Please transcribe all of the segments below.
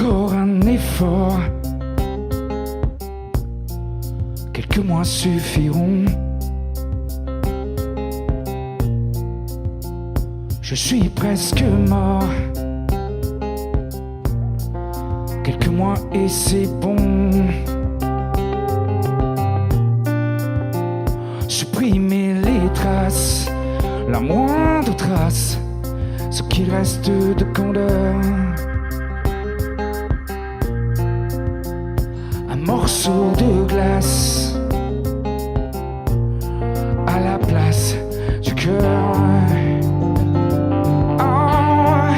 encore un effort. Quelques mois suffiront. Je suis presque mort. Quelques mois et c'est bon. Supprimer les traces, la moindre trace, ce qu'il reste de candeur. Un morceau de glace à la place du cœur. Oh,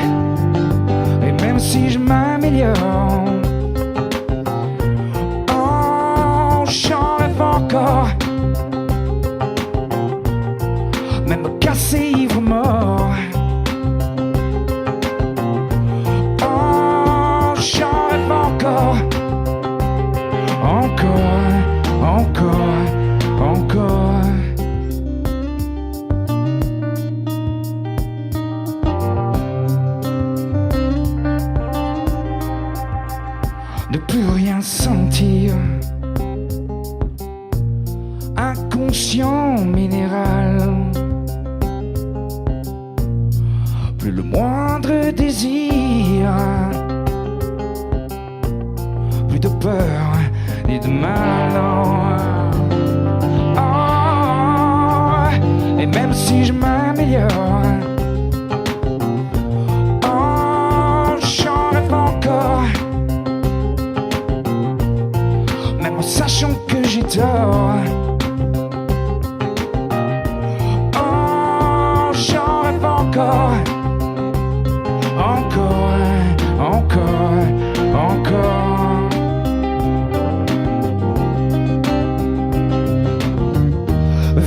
et même si je m'améliore, oh, j'en rêve encore. Même cassé ivre mort. Oh, j'en rêve encore. Encore, encore, encore. Ne plus rien sentir. Inconscient minéral. Plus le moindre désir. Plus de peur ni de mal. Oh, et même si je m'améliore, oh, j'en rêve encore. Même en sachant que j'ai tort. Oh, j'en rêve encore. Encore, encore, encore.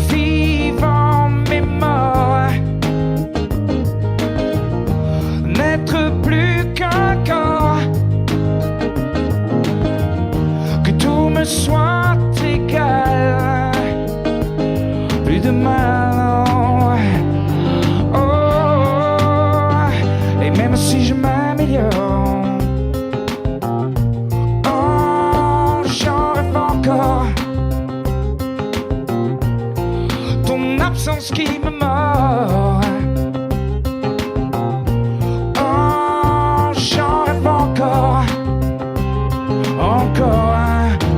Vivant mais mort, n'être plus qu'un corps, que tout me soit égal, plus de mal. Oh, et même si je m'améliore, oh, j'en rêve encore. Ton absence qui me mord. Oh, j'en rêve encore. Encore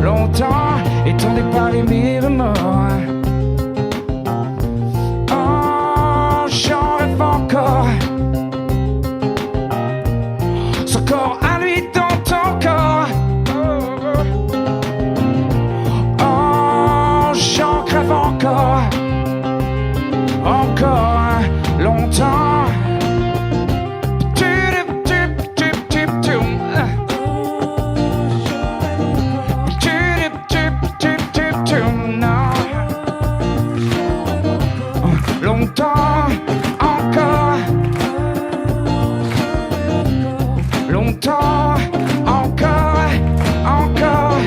longtemps, étant déparé mes remords. Oh, j'en rêve encore. Ce corps à lui dans ton corps. Oh, j'en crève encore. Encore longtemps. Longtemps, encore. Longtemps, encore, encore.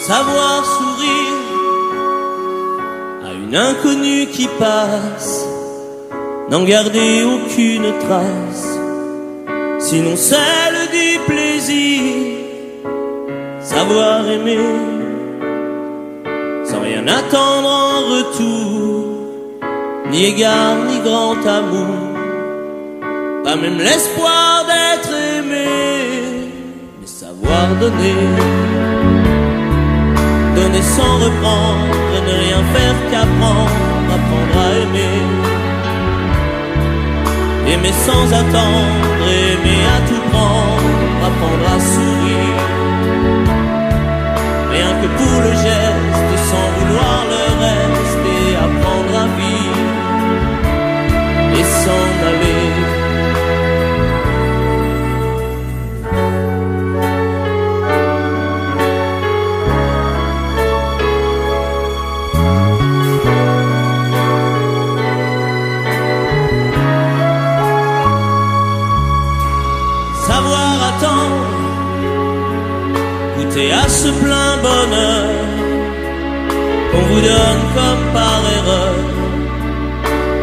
Savoir sourire à une inconnue qui passe, n'en garder aucune trace, sinon celle du plaisir. Savoir aimer sans rien attendre en retour, ni égard ni grand amour, pas même l'espoir d'être aimé, mais savoir donner. Donner sans reprendre et ne rien faire qu'apprendre, apprendre à aimer. Aimer sans attendre, aimer à tout prendre, apprendre à sourire. Rien que pour le geste, sans vouloir le reste, et apprendre à vivre et s'en aller. Savoir attendre, goûter à ce plein bonheur qu'on vous donne comme par erreur,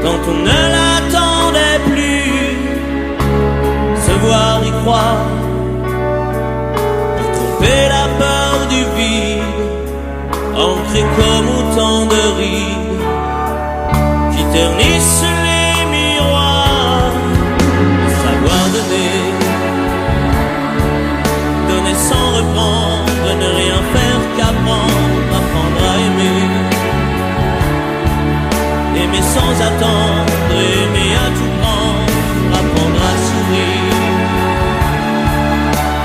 quand on ne l'attendait plus. Se voir y croire, pour tromper la peur du vide, ancré comme autant de rides qui ternissent les miroirs. Savoir donner, donner sans reprendre, ne rien faire qu'apprendre, apprendre à aimer, aimer sans attendre, aimer à tout prendre, apprendre à sourire,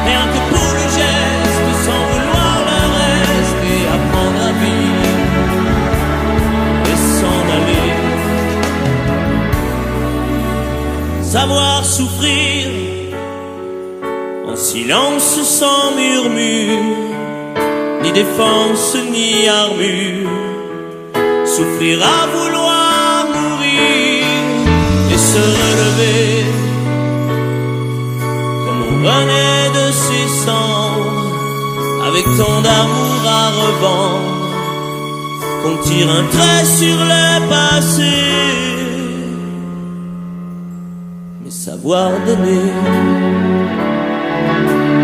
rien que pour le geste, sans vouloir le reste, et apprendre à vivre et s'en aller. Savoir souffrir en silence sans murmure, ni défense ni armure, souffrir à vouloir mourir et se relever comme on renaît de ses cendres, avec tant d'amour à revendre qu'on tire un trait sur le passé. Mais savoir donner,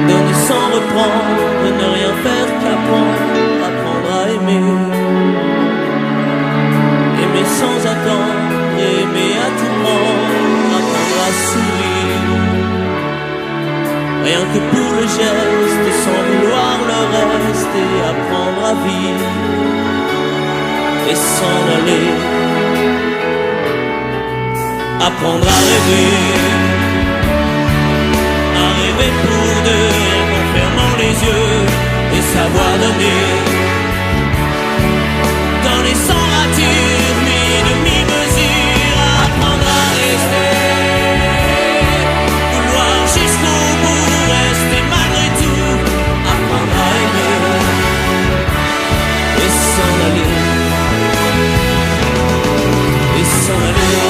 donner sans reprendre, ne rien faire qu'apprendre, apprendre à aimer, aimer sans attendre, aimer à tout prendre, apprendre à sourire, rien que pour le geste, sans vouloir le reste, et apprendre à vivre et s'en aller. Apprendre à rêver pour deux, en fermant les yeux, et savoir donner, donner sans rature, ni demi-mesure, apprendre à rester, vouloir jusqu'au bout, rester malgré tout, apprendre à aimer, et s'en aller, et s'en aller.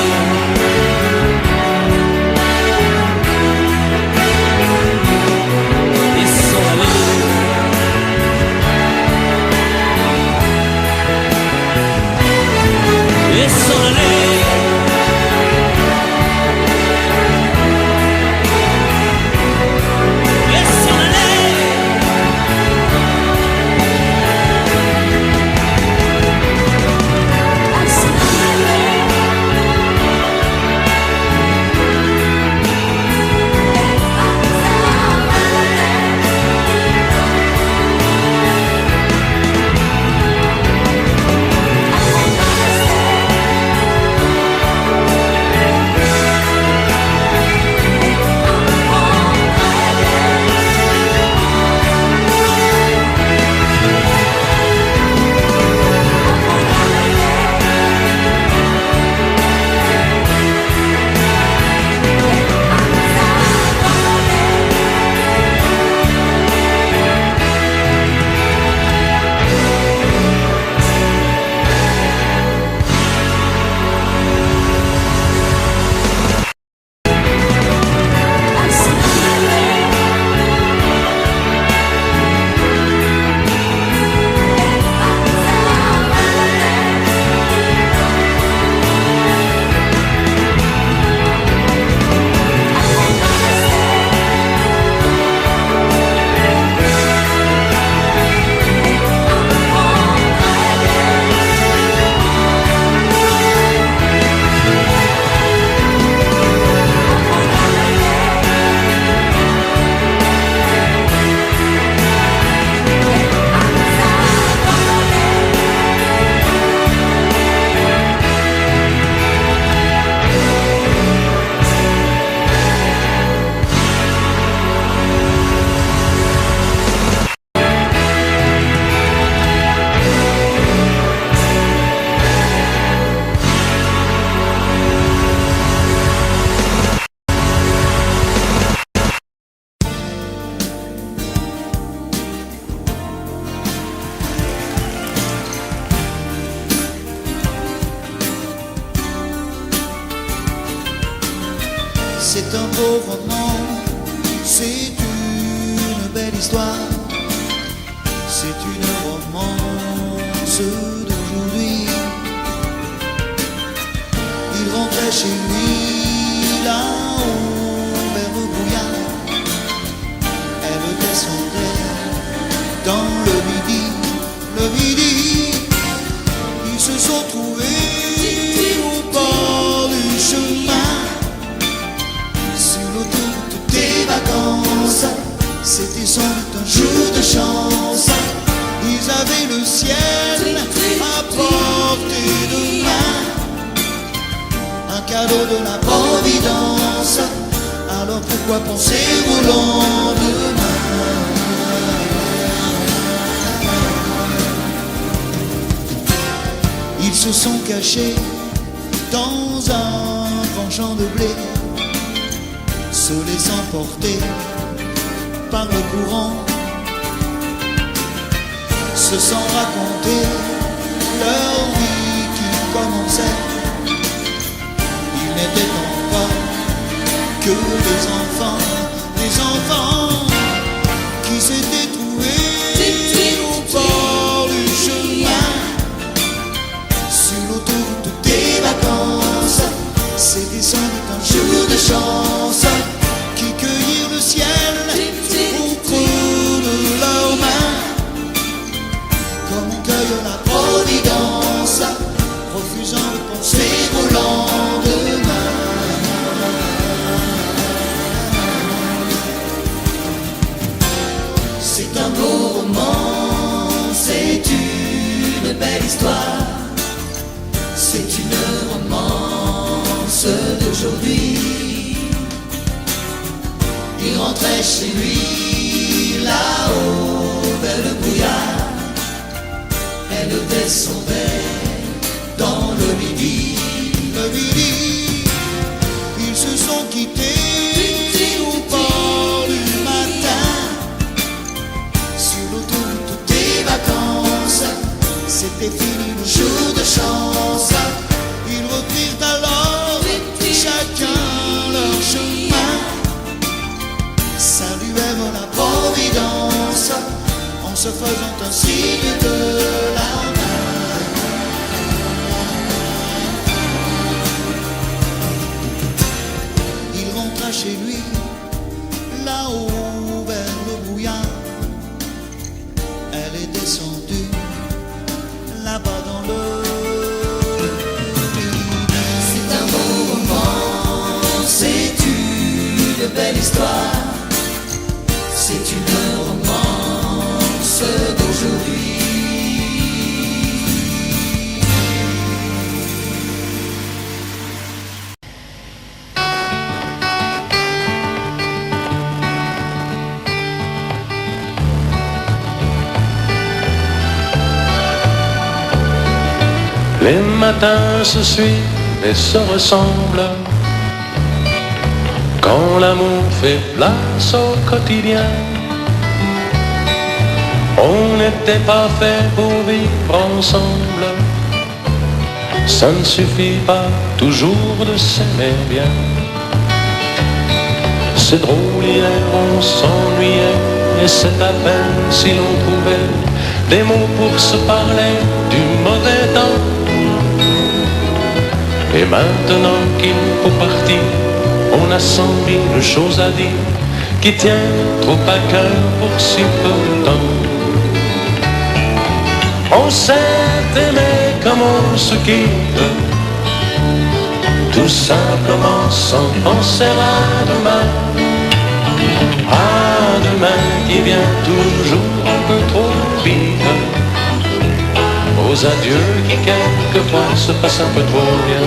C'est un beau roman, c'est une belle histoire, c'est une romance de rentrait chez lui là-haut vers le brouillard. Elle descendait dans le midi. Ils se sont trouvés au bord du chemin, sur l'autoroute des vacances. C'était sans doute un jour de chance. Ils avaient le ciel à portée de main, un cadeau de la Providence. Alors pourquoi penser au lendemain? Ils se sont cachés dans un grand champ de blé, se laissant porter par le courant, se sont raconté leur vie qui commençait. Ils n'étaient encore que des enfants qui s'étaient trouvés au bord du chemin, sur l'autoroute des vacances. C'était sans doute un jour de chance, qui cueillirent le ciel au creux de leurs mains, comme on cueille la Providence, refusant de penser au lendemain. C'est un beau roman, c'est une belle histoire. C'est une romance d'aujourd'hui. Il rentrait chez lui là-haut vers le brouillard. Elle descendait dans le midi. Ils se sont quittés au bord du matin, sur l'autoroute des vacances. C'était fini le jour de chance. Ils reprirent alors chacun leur chemin, saluèrent la Providence en se faisant un signe de la main. Il rentra chez lui là-haut vers le brouillard. Elle est descendue là-bas dans le... C'est un beau roman, c'est une belle histoire. C'est une romance d'aujourd'hui. Les matins se suivent et se ressemblent, quand l'amour fait place au quotidien. On n'était pas fait pour vivre ensemble, ça ne suffit pas toujours de s'aimer bien. C'est drôle, hier on s'ennuyait, et c'est à peine si l'on trouvait des mots pour se parler du mauvais temps. Et maintenant qu'il faut partir, on a 100 000 choses à dire qui tiennent trop à cœur pour si peu de temps. On s'est aimé comme on se quitte, tout simplement sans penser à demain. À demain qui vient toujours un peu trop vite, aux adieux qui quelquefois se passent un peu trop bien.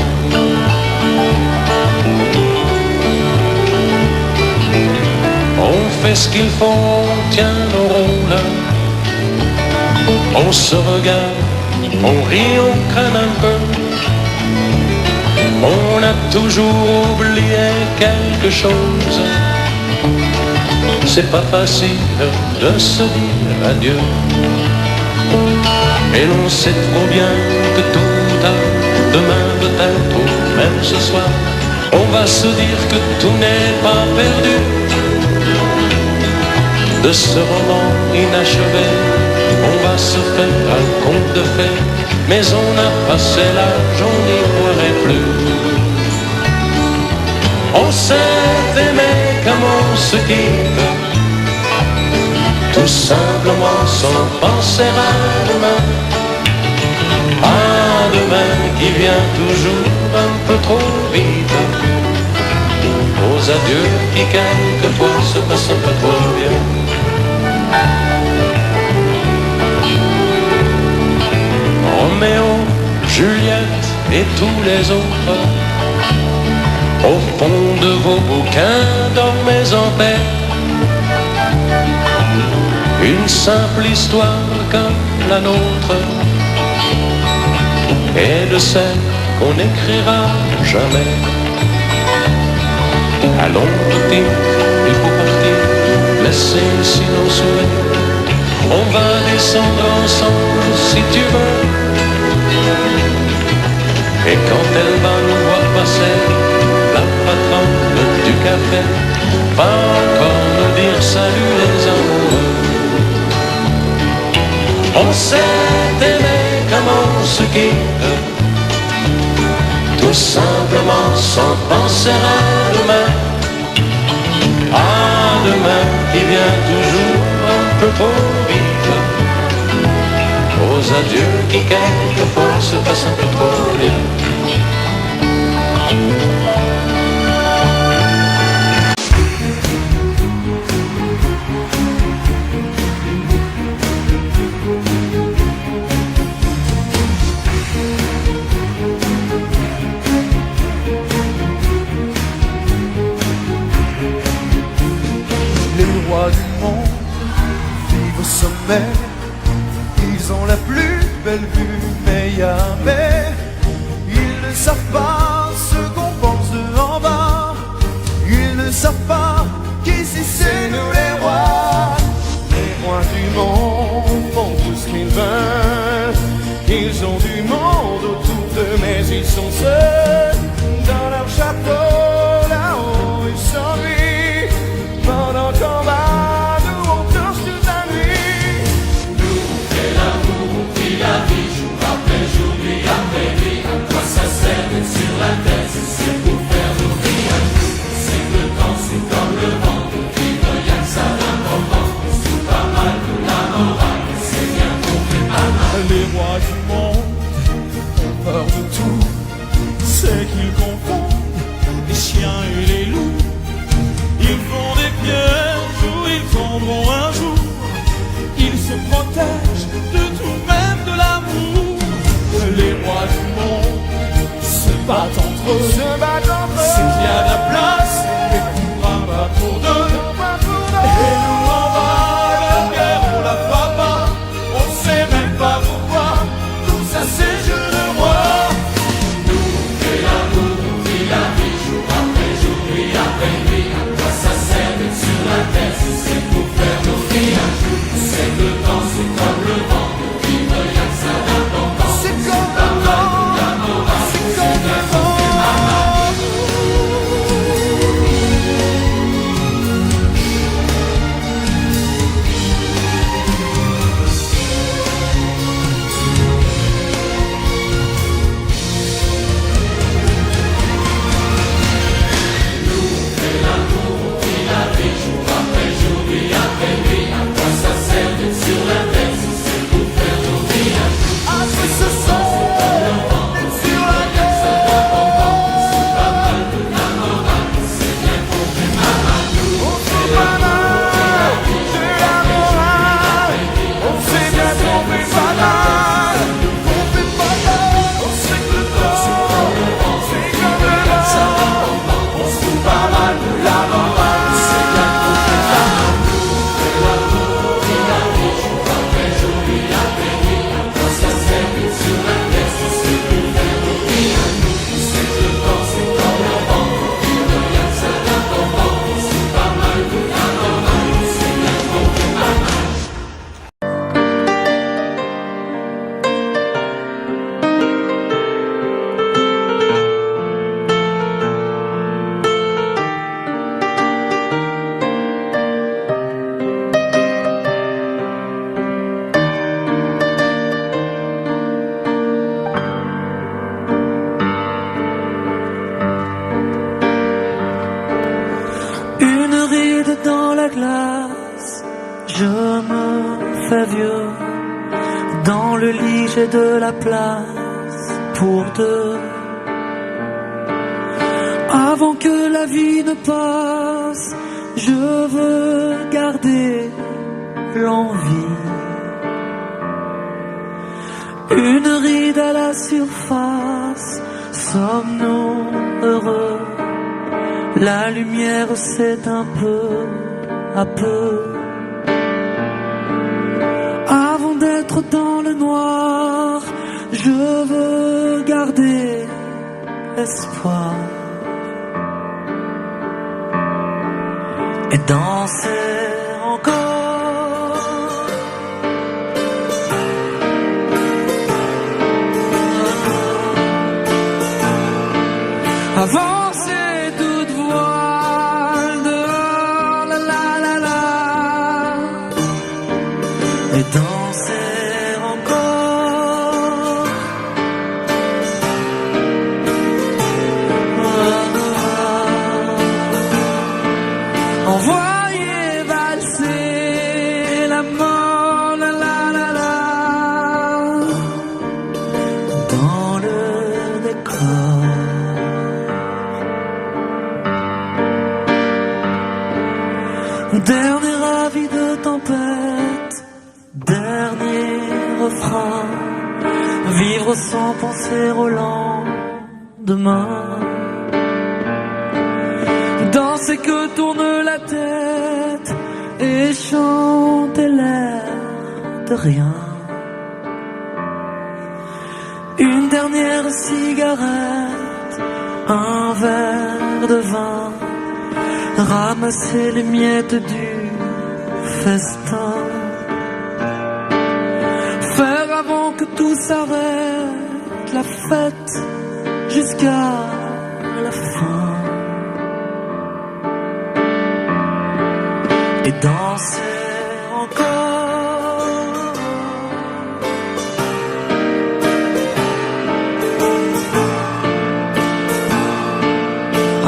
On fait ce qu'il faut, on tient nos rôles, on se regarde, on rit, on craint un peu. On a toujours oublié quelque chose, c'est pas facile de se dire adieu. Et l'on sait trop bien que tout ou tard, demain peut-être ou même ce soir, on va se dire que tout n'est pas perdu. De ce roman inachevé, on va se faire un conte de fées, mais on a passé l'âge, on n'y croirait plus. On s'est aimé comme on se quitte, tout simplement sans penser à demain. À demain qui vient toujours un peu trop vite, aux adieux qui quelquefois se passent un peu trop bien. Roméo, Juliette et tous les autres, au fond de vos bouquins, dormez en paix. Une simple histoire comme la nôtre, et de celle qu'on n'écrira jamais. Allons, petit, il faut partir, laisser ici nos souvenirs. On va descendre ensemble si tu veux. Et quand elle va nous voir passer, la patronne du café va encore nous dire salut les amoureux. On s'est aimé comme on se quitte, tout simplement sans penser à demain. À demain qui vient toujours un peu trop vite, aux adieux qui quelquefois se passent un peu trop bien. Du monde vivent au sommet, ils ont la plus belle vue, mais y a mais ils ne savent pas ce qu'on pense de en bas, ils ne savent pas qu'ici c'est nous les rois. Les rois du monde font tout ce qu'ils veulent, ils ont du monde autour d'eux, mais ils sont seuls dans leur château, là-haut ils s'ennuient pendant qu'on va. Sur la tête, c'est pour faire nos villages. C'est que le temps sous comme le vent, pour vivre y'a que ça d'important. Sous pas mal de la morale, c'est bien qu'on fait pas mal. Les rois du monde ont peur de tout, c'est qu'ils confondent les chiens et les loups. Ils font des pièges où ils tomberont un jour. Ils se protègent de tout, même de l'amour. Les rois du monde se battent entre eux, s'il y a de la place, et pour un pas pour deux. Et nous en bas, la guerre on la fera pas, on sait même pas pourquoi, tout ça c'est jeu de roi. Nous on fait l'amour, on vit la vie, jour après jour, nuit après nuit. À quoi ça sert d'être sur la terre si c'est pour faire nos vies un jour. C'est que le temps c'est comme le vent, pour vivre y'a que ça d'important. C'est comme le vent, c'est comme le vent. je me fais vieux. Dans le lit j'ai de la place pour deux. Avant que la vie ne passe, je veux garder l'envie. Une ride à la surface, sommes-nous heureux? La lumière s'éteint peu à peu. Avant d'être dans le noir, je veux garder espoir. Et danser encore. Avancer toute voile dehors, la la la la. Et danser encore. Envoyer valser la mort, la la la la. Dans le décor. Dernier avis de tempête, dernier refrain. Vivre sans penser au lendemain. Danser que tourne la tête et chanter l'air de rien. Une dernière cigarette, un verre de vin. Ramasser les miettes du festin. Faire avant que tout s'arrête la fête jusqu'à la fin. Et danser encore.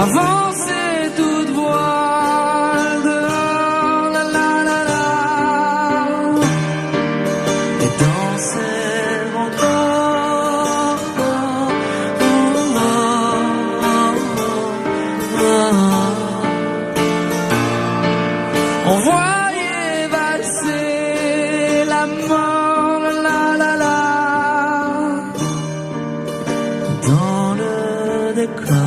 Avancer toute voile dehors, la la la la. Et danser encore. Envoyer valser la mort, la la la. Dans le décor.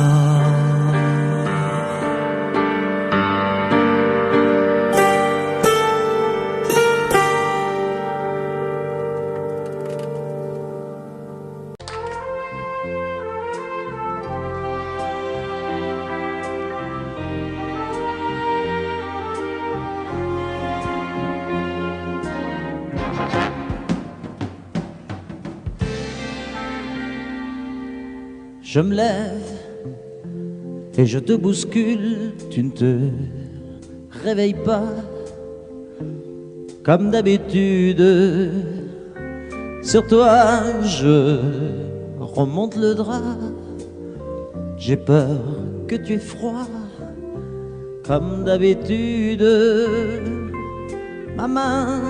Je me lève et je te bouscule, tu ne te réveilles pas comme d'habitude. Sur toi je remonte le drap, j'ai peur que tu aies froid comme d'habitude. Ma main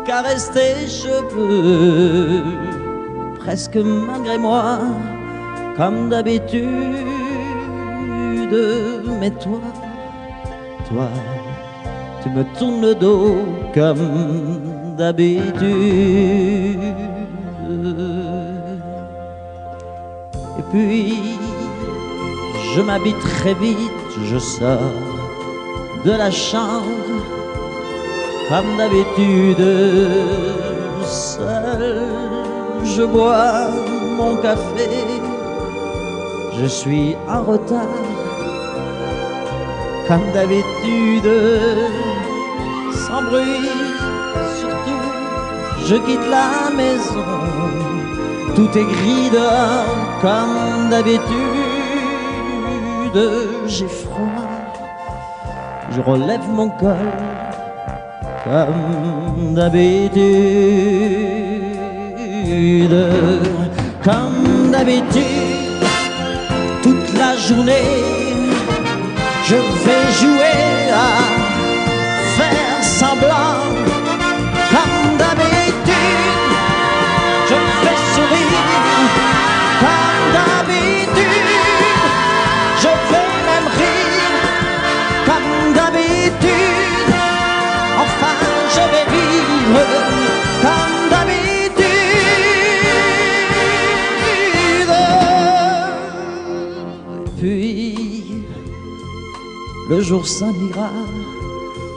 caresse tes cheveux, presque malgré moi, comme d'habitude. Mais toi, tu me tournes le dos comme d'habitude. Et puis, je m'habille très vite, je sors de la chambre comme d'habitude. Seul, je bois mon café, je suis en retard, comme d'habitude, sans bruit, surtout, je quitte la maison, tout est gris dehors, comme d'habitude, j'ai froid, je relève mon col, comme d'habitude. Comme d'habitude, toute la journée, je vais jouer à faire le jour s'en ira,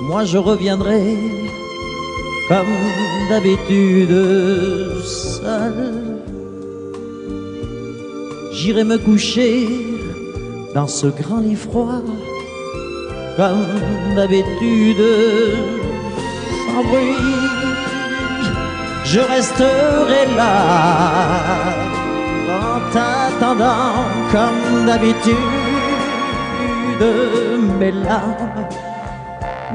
moi je reviendrai comme d'habitude seul. J'irai me coucher dans ce grand lit froid comme d'habitude sans bruit. Je resterai là en t'attendant comme d'habitude. Mes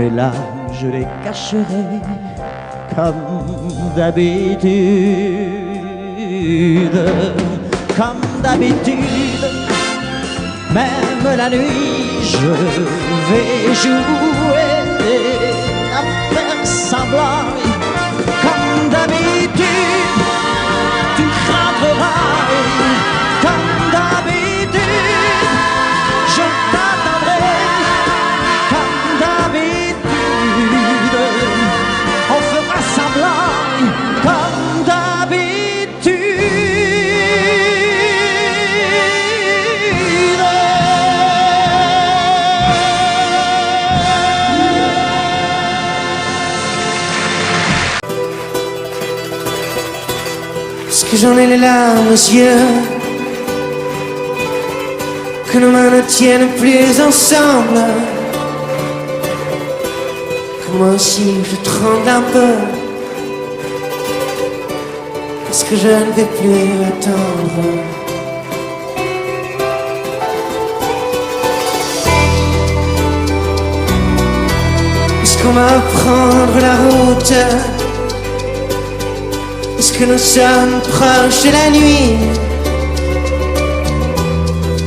larmes, je les cacherai comme d'habitude. Comme d'habitude, même la nuit, je vais jouer à faire semblant. Comme d'habitude, tu rentreras. Comme d'habitude, je t'attendrai. Comme d'habitude, on fera semblant. Comme d'habitude. Est-ce que j'en ai les larmes aux yeux, que nos mains ne tiennent plus ensemble, que moi aussi je tremble un peu, parce que je ne vais plus attendre. Est-ce qu'on va prendre la route? Est-ce que nous sommes proches de la nuit?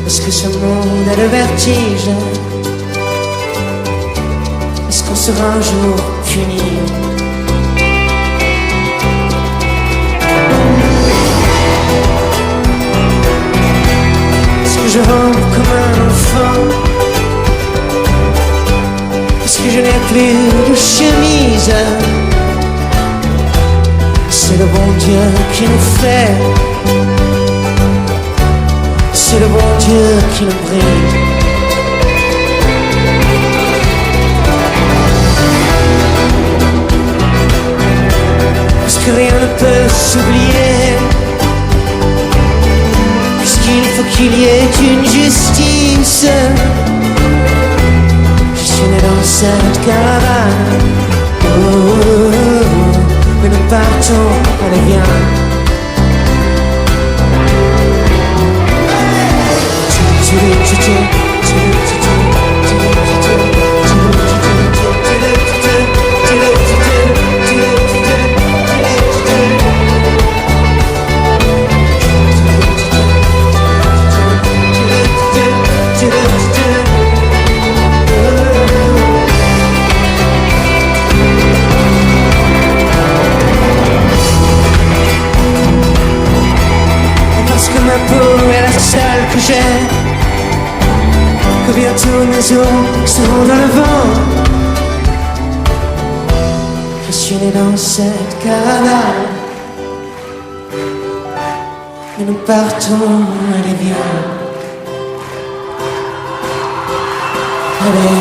Est-ce que ce monde a le vertige? Est-ce qu'on sera un jour puni? Est-ce que je rampe comme un enfant? Est-ce que je n'ai plus de chemise? C'est le bon Dieu qui nous fait, c'est le bon Dieu qui nous brille. Parce que rien ne peut s'oublier, puisqu'il faut qu'il y ait une justice. Je suis né dans cette caravane. Mais nous partons, allez viens. Que j'ai, que bientôt mes os seront dans le vent. Je suis né dans cette caravane, et nous partons, allez viens. Allez.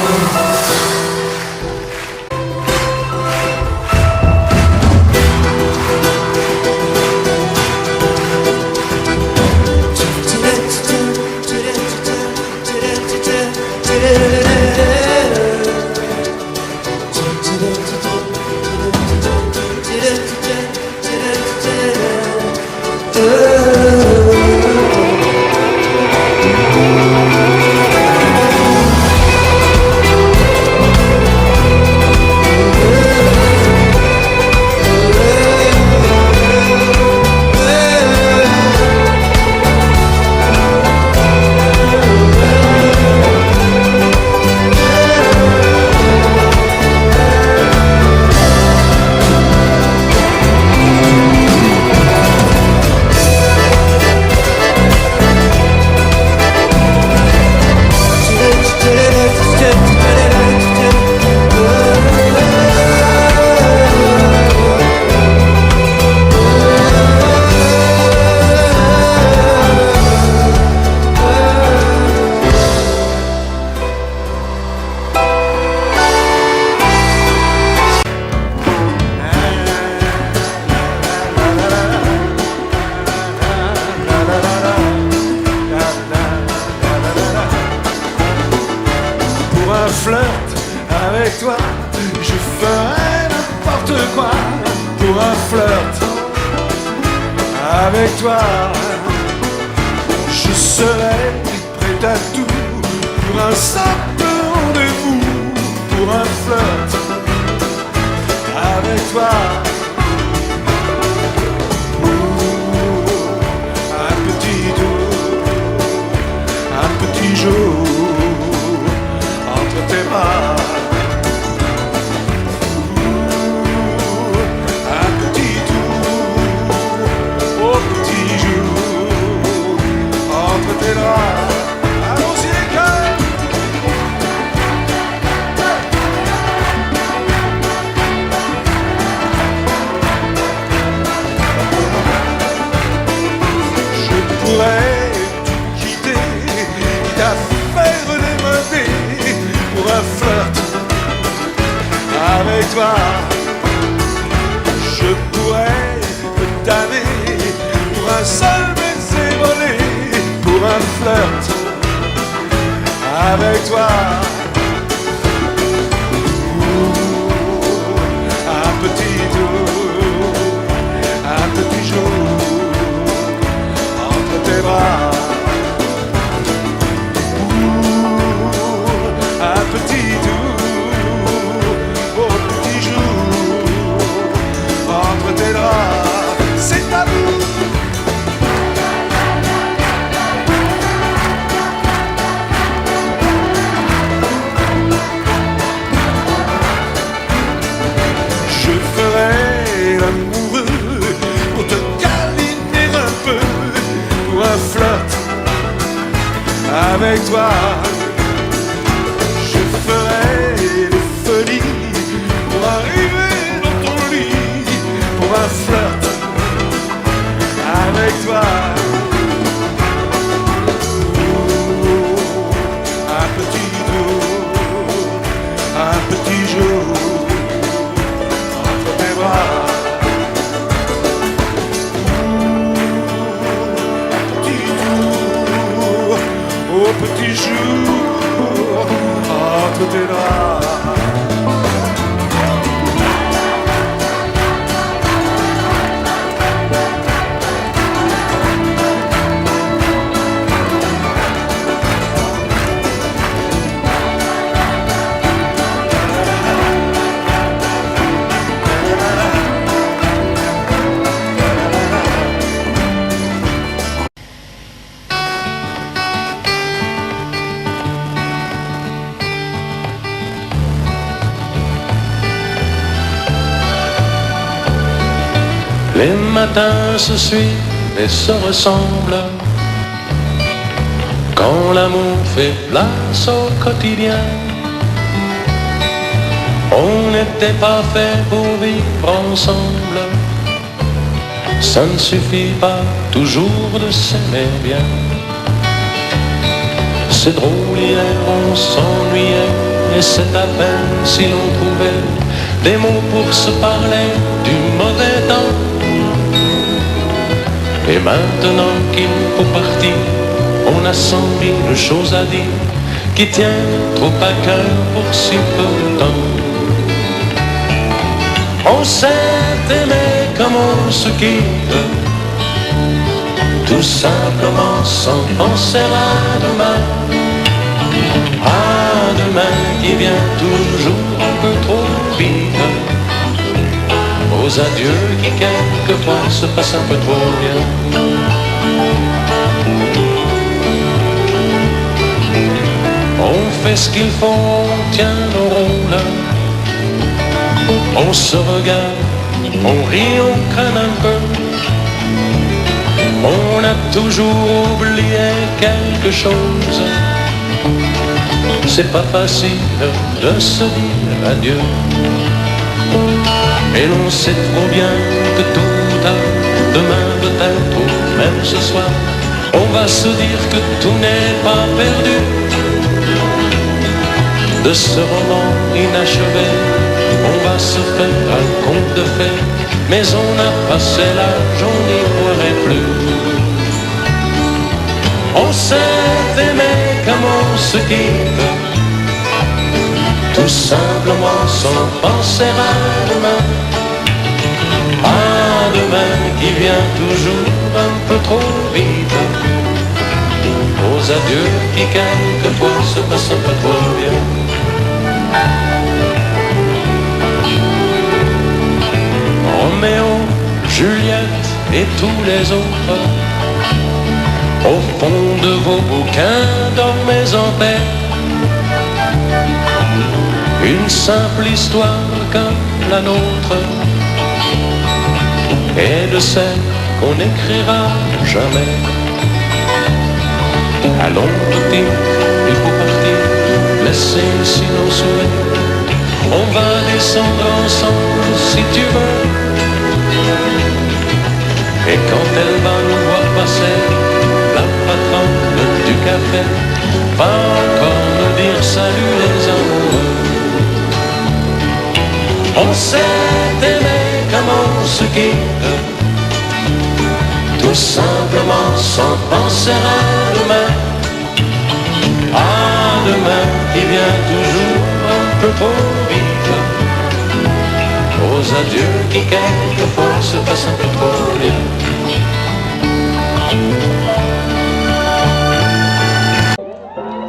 Je ferai n'importe quoi pour un flirt avec toi. Je serai prêt à tout pour un simple rendez-vous, pour un flirt avec toi. Un petit doux, un petit jour entre tes bras. Un petit doux, au petit jour entre tes bras. Allons-y les cœurs. Je pourrais tout quitter, quitte à faire des mains pour un flirt avec toi. Je pourrais me damner pour un seul baiser volé, pour un flirt avec toi. Un petit tour, un petit jour entre tes bras. Un petit tour, au petit jour entre tes draps. C'est à vous. Je ferai l'amoureux pour te câliner un peu, pour un flirt avec toi. Je ferai des folies pour arriver dans ton lit, pour un flirt avec toi. Un petit tour, un petit jour entre tes bras. Un petit tour, au petit jour entre tes draps. Les matins se suivent et se ressemblent quand l'amour fait place au quotidien. On n'était pas fait pour vivre ensemble. Ça ne suffit pas toujours de s'aimer bien. C'est drôle, hier on s'ennuyait, et c'est à peine si l'on trouvait des mots pour se parler du mauvais temps. Et maintenant qu'il faut partir, on a 100 000 choses à dire qui tiennent trop à cœur pour si peu de temps. On s'est aimé comme on se quitte, tout simplement sans penser à demain. À demain qui vient toujours un peu trop vite, aux adieux qui quelquefois se passent un peu trop bien. On fait ce qu'il faut, on tient nos rôles, on se regarde, on rit, on craint un peu. On a toujours oublié quelque chose. C'est pas facile de se dire adieu. Et l'on sait trop bien que tout ou tard, demain peut-être ou même ce soir, on va se dire que tout n'est pas perdu. De ce roman inachevé, on va se faire un conte de fées, mais on a passé l'âge, on n'y pourrait plus. On s'est aimé comme on se quitte, tout simplement sans penser à demain. À demain qui vient toujours un peu trop vite, aux adieux qui quelquefois se passent un peu trop bien. Roméo, Juliette et tous les autres, au fond de vos bouquins, dormez en paix. Une simple histoire comme la nôtre, et de celle qu'on n'écrira jamais. Allons petite, il faut partir, laisser ici nos souvenirs. On va descendre ensemble si tu veux. Et quand elle va nous voir passer, la patronne du café va encore nous dire salut les amoureux. On s'est aimé comme on se quitte, tout simplement sans penser à demain. À demain qui vient toujours un peu trop vite, aux adieux qui quelquefois se passent un peu trop bien.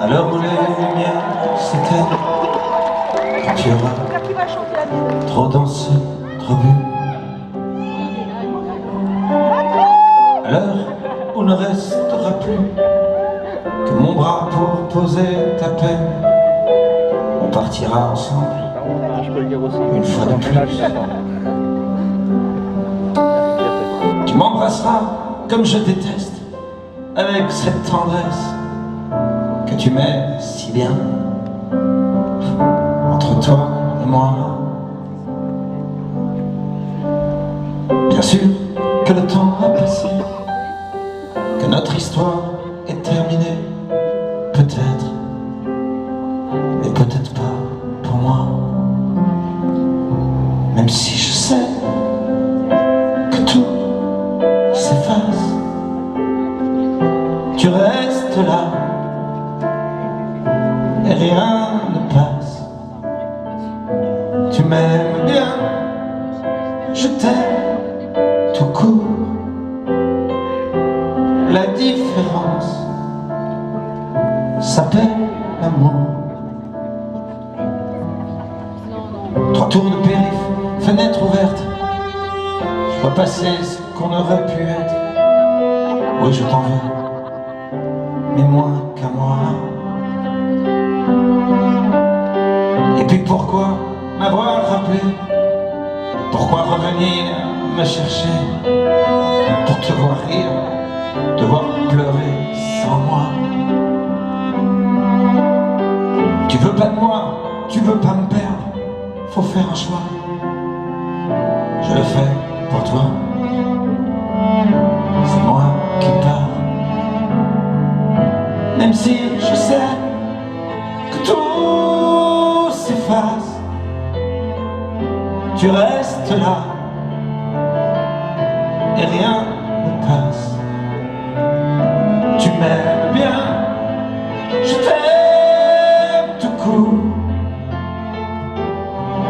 À l'heure où les lumières s'éteignent, quand tu auras trop dansé, trop bu, à l'heure où ne restera plus que mon bras pour poser ta peine, on partira ensemble une fois de plus. Tu m'embrasseras comme je déteste, avec cette tendresse que tu m'aimes si bien. Entre toi et moi, bien sûr que le temps a passé, que notre histoire est terminée, peut-être, mais peut-être pas pour moi. Même si je sais que tout s'efface, tu restes là et rien ne passe. Tu m'aimes bien, je t'aime tout court. La différence s'appelle l'amour. Trois tours de périph', fenêtre ouverte, je vois passer ce qu'on aurait pu être. Oui, je t'en veux, mais moins qu'à moi. Et puis pourquoi m'avoir rappelé? Pourquoi revenir me chercher? Pour te voir rire, te voir pleurer sans moi. Tu veux pas de moi, tu veux pas me perdre, faut faire un choix. Je le fais pour toi, c'est moi qui pars. Même si je sais que tout s'efface, tu restes là et rien ne passe. Tu m'aimes bien, je t'aime tout court.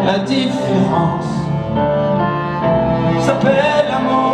La différence s'appelle l'amour.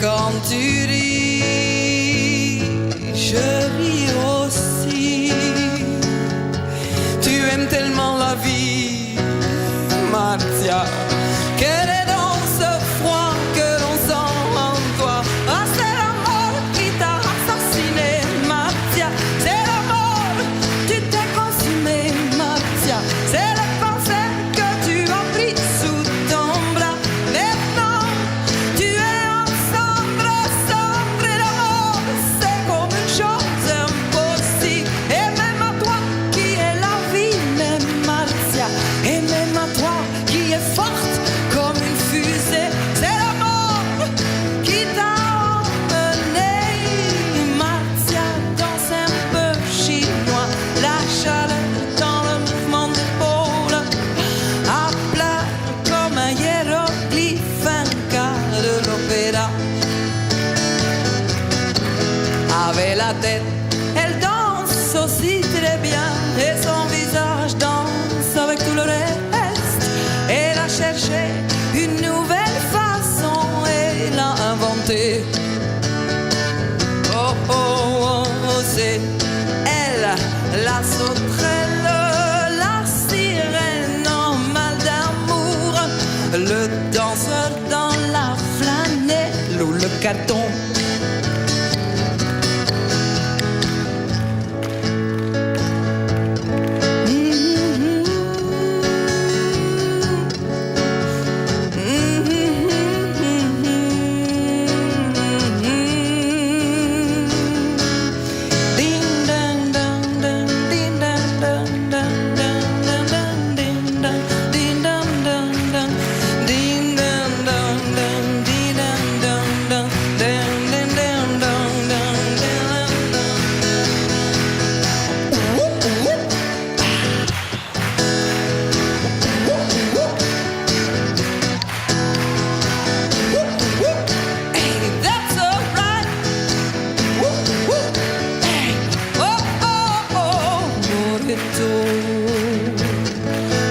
quand tu ris, je ris aussi. Tu aimes tellement la vie, Martia. Quel est donc ce froid que l'on sent en toi? Ah, c'est la mort qui t'a assassiné, Martia. C'est la mort, tu t'es consumé, Martia. C'est le cancer que tu as pris sous ton bras. Maintenant, tu es en cendre, cendre, et la mort, c'est comme une chose impossible. Et même à toi qui est la vie, même Martia. Et même à toi qui est forte comme une fusée, c'est la mort qui t'a emmené. Martia danse un peu chinois, la chaleur dans le mouvement d'épaule, à plat comme un hiéroglyphe, un cas de l'opéra. Avec la tête, elle danse aussi très bien, et son visage danse avec tout le reste. Elle a cherché une nouvelle façon, et l'a inventée. Oh oh oh, oh, c'est elle, la sauterelle, la sirène en mal d'amour, le danseur dans la flanelle ou le carton.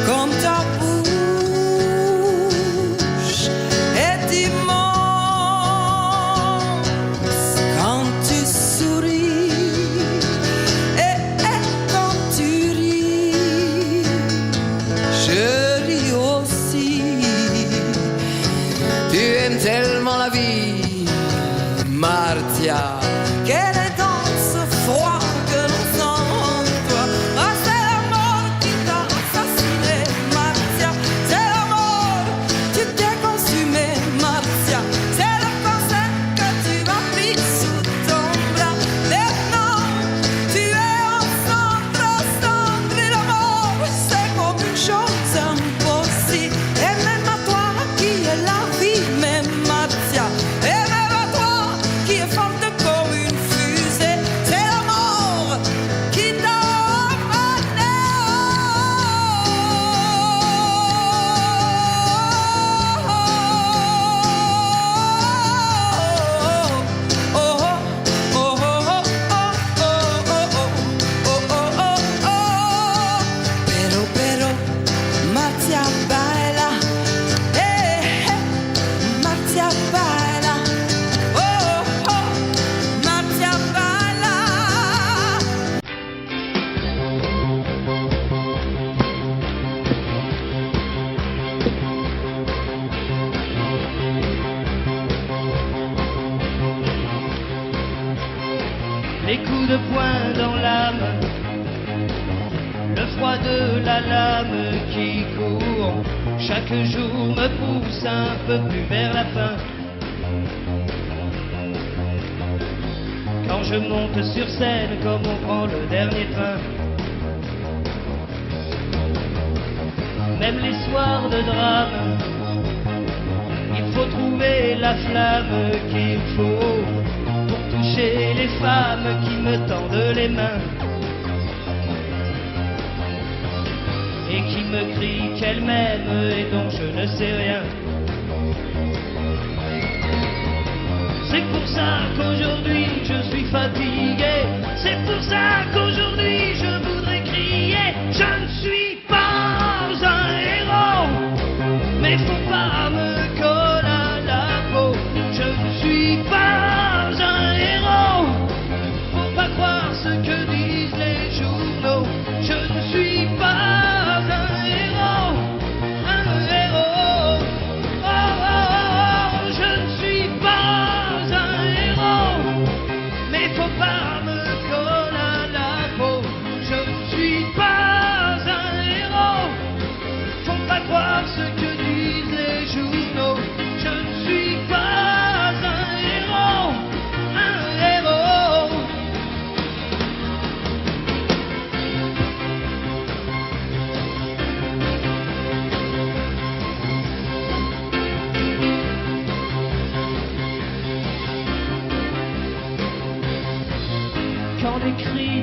Comme ta bouche est immense quand tu souris, et quand tu ris, je ris aussi. Tu aimes tellement la vie, Martia. Quel est donc ce froid que l'on sent en toi? Ah, c'est la mort qui t'a assassiné, Martia. C'est la mort, tu t'es consumé, Martia. C'est le cancer que tu as pris sous ton bras. Maintenant, tu es en cendre, cendre, et la mort, c'est comme une chose impossible. Et même à toi qui est la vie, même Martia. Et même à toi qui est forte comme une fusée, c'est la mort qui t'a emmené. Oh, oh, oh, oh, oh, oh, pero, Martia baila, Martia baila, oh, oh, Martia baila. Les coups de poing dans l'âme, le froid de la lame qui court, chaque jour me pousse un peu plus vers la fin. Quand je monte sur scène comme on prend le dernier train, même les soirs de drame, il faut trouver la flamme qu'il faut pour toucher les femmes qui me tendent les mains et qui me crient qu'elles m'aiment et dont je ne sais rien. C'est pour ça qu'aujourd'hui je suis fatigué, c'est pour ça qu'aujourd'hui je voudrais crier: je ne suis pas un héros, mais faut pas me coller à la peau. Je ne suis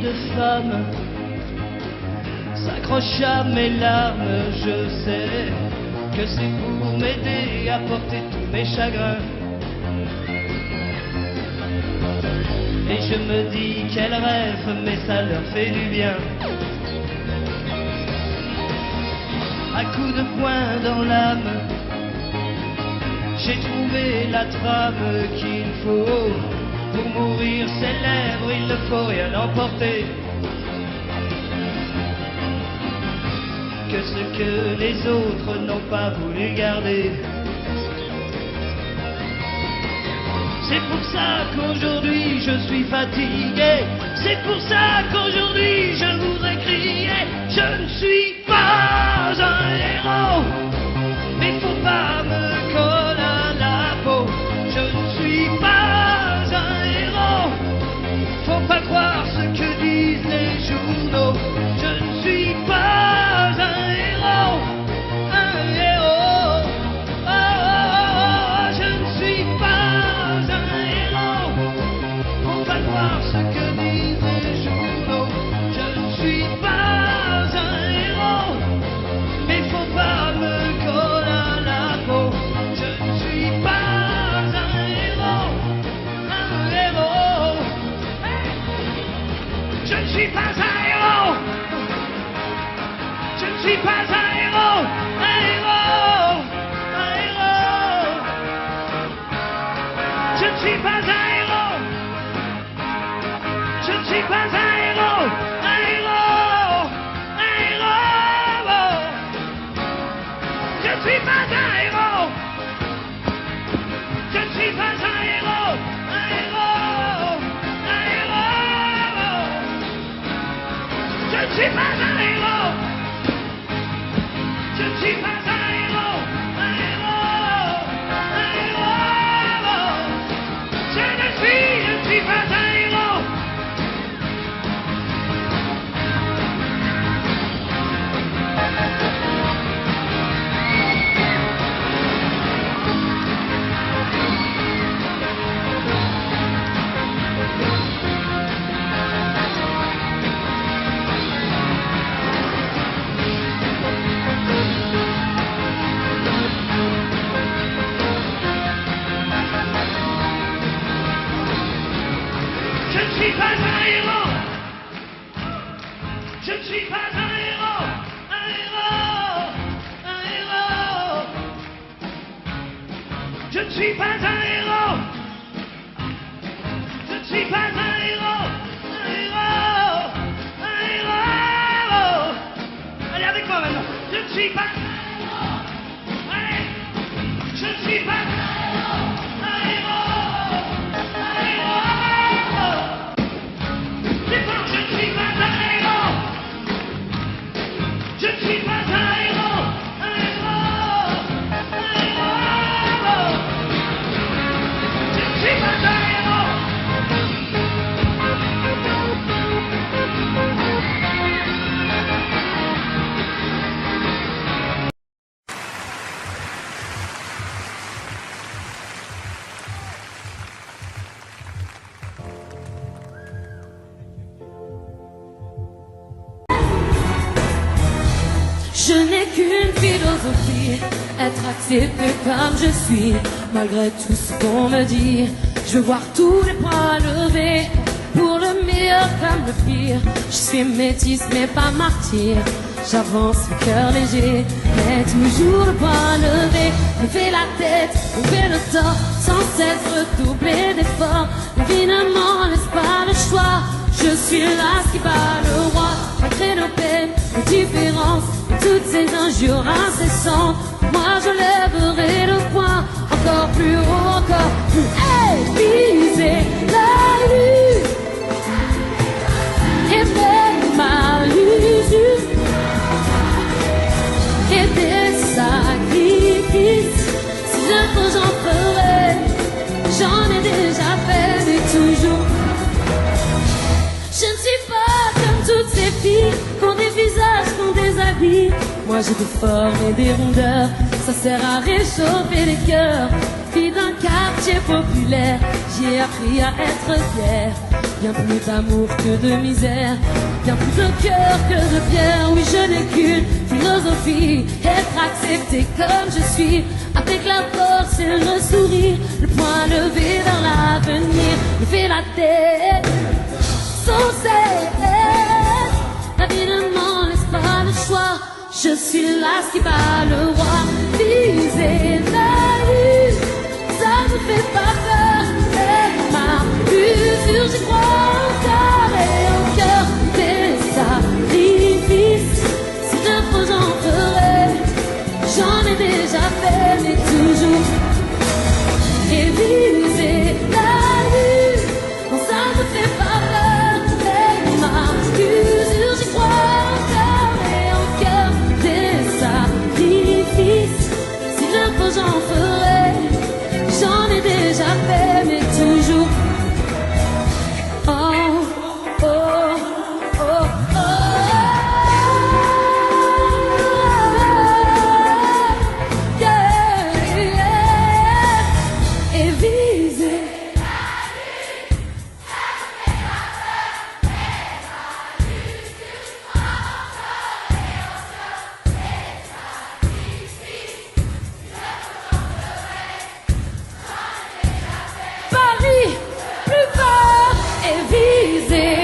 de femme s'accroche à mes larmes. Je sais que c'est pour m'aider à porter tous mes chagrins. Et je me dis qu'elles rêvent, mais ça leur fait du bien. À coups de poing dans l'âme, j'ai trouvé la trame qu'il faut. Pour mourir ses lèvres, il ne faut rien emporter que ce que les autres n'ont pas voulu garder. C'est pour ça qu'aujourd'hui je suis fatigué. C'est pour ça qu'aujourd'hui je voudrais crier. Je ne suis pas un héros, mais faut pas me coller à la peau. Je ne suis pas un héros, faut pas croire ce que disent les journaux. Je ne suis pas un héros, un héros. Oh, oh, oh, je ne suis pas un héros, faut pas croire ce que disent les journaux. Je ne suis pas un héros, mais faut pas me coller à la peau. Je ne suis pas un héros, un héros. Je ne suis pas un héros. Je ne suis pas un héros, un héros, un héros. Je ne suis pas un héros. Je ne suis pas un héros, un héros, un héros. Je ne suis pas un héros. Je ne suis pas un héros, un héros, un héros. Je ne suis pas un héros. Je ne suis pas un héros, un héros, un héros. Je ne suis pas un héros. Je ne suis pas un héros. Je ne suis pas un héros, un héros, un héros. Je ne suis pas un héros. Je ne suis pas un héros, un héros, un héros. Allez avec moi maintenant. Je ne suis pas un héros. Allez. Je ne suis pas un héros, un héros, un héros. C'est bon, je ne suis pas un héros. Je ne suis pas un héros, un héros, un héros. Je ne suis pas un héros. Je n'ai qu'une philosophie, être accepté comme je suis, malgré tout ce qu'on me dit. Je veux voir tous les points levés, pour le meilleur comme le pire. Je suis métisse mais pas martyr, j'avance le cœur léger, mais toujours le poing levé. Lever la tête, ouvrir le torse, sans cesse redoubler d'efforts. Évidemment, n'est-ce pas le choix? Je suis là ce qui bat le roi, malgré nos peines, nos différences, et toutes ces injures incessantes. Moi je lèverai le poing, encore plus haut, encore plus aiguisé. La lutte et même ma l'usure et des sacrifices. Si je peux j'en ferai, j'en ai déjà fait, mais toujours. Je ne suis pas comme toutes ces filles qui ont des visages, qui ont des habits. Moi j'ai des formes et des rondeurs, ça sert à réchauffer les cœurs. Fille d'un quartier quartier populaire, j'ai appris à être fier. Bien plus d'amour que de misère, bien plus de cœur que de pierre. Oui, je n'ai qu'une philosophie, être accepté comme je suis, avec la force et le sourire, le poing levé vers l'avenir, lever la tête sans cesse. La vie ne m'en laisse pas le choix, je suis là ce qui bat le roi. Viser la lune, ça ne fait pas peur, c'est ma usure, j'y crois encore et encore. Des sacrifices, si je faut j'en ferai, j'en ai déjà fait, mais toujours. Et viser la lune, non ça ne fait pas peur, c'est ma usure, j'y crois encore et encore. Des sacrifices, si je faut j'en ferai, j'en ai déjà fait, mais toujours. Oh, oh, oh, oh. Yeah, yeah. Et viser. Paris, plus fort et viser.